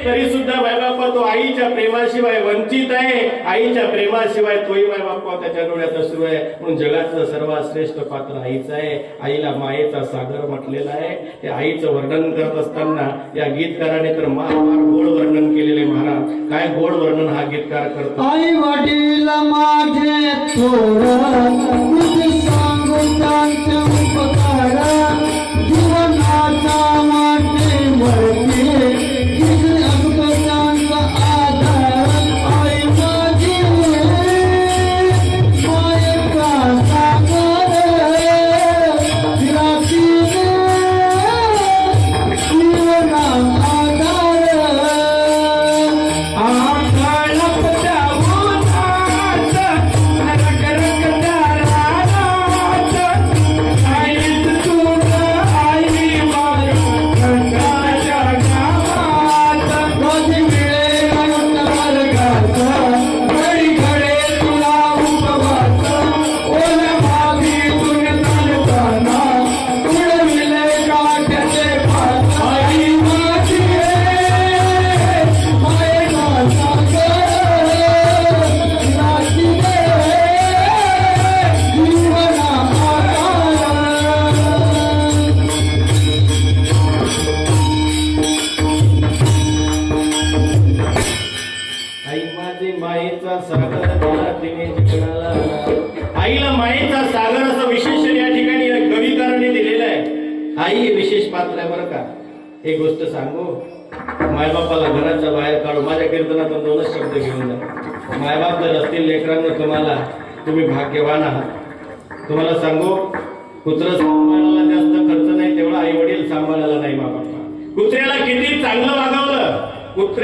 तरी सुद्धा मायबापा तो आईच्या प्रेमाशिवाय वंचित आहे, आईच्या प्रेमाशिवाय तोही मायबापा त्याच्या डोळ्यात अश्रू आहे. म्हणून जगातलं सर्वात श्रेष्ठ पात्र आईचं आहे. आईला मायेचा सागर म्हटलेला आहे. ते आईचं वर्णन करत असताना या गीतकाराने तर फार गोड वर्णन केलेले. महाराज काय गोड वर्णन हा गीतकार करतो. आई वडील माझे थोर तुझे सांगू त्यांचे उपकार जीवनाचा वाटे वरती तुझे अमृतांचा आधार आई माझी मायेचा सागर राखीने जीवना आधार मायेचा सागर दिला तिने जिंकणाला. आईला मायेचा सागर असं विशेषण या ठिकाणी कविकाराने दिलेलं आहे. आई हे विशेष पात्र आहे बरं का. एक गोष्ट सांगू, मायबापाला घराच्या बाहेर काढू. माझ्या कीर्तनातून दोनच शब्द घेऊन जा. मायबाप जर असतील लेकरांना तुम्हाला, तुम्ही भाग्यवान आहात. तुम्हाला सांगू, कुत्र सांभाळायला जास्त खर्च नाही तेवढा आई वडील सांभाळायला नाही. बाबा कुत्र्याला किती चांगलं वागवलं, कुत्र्या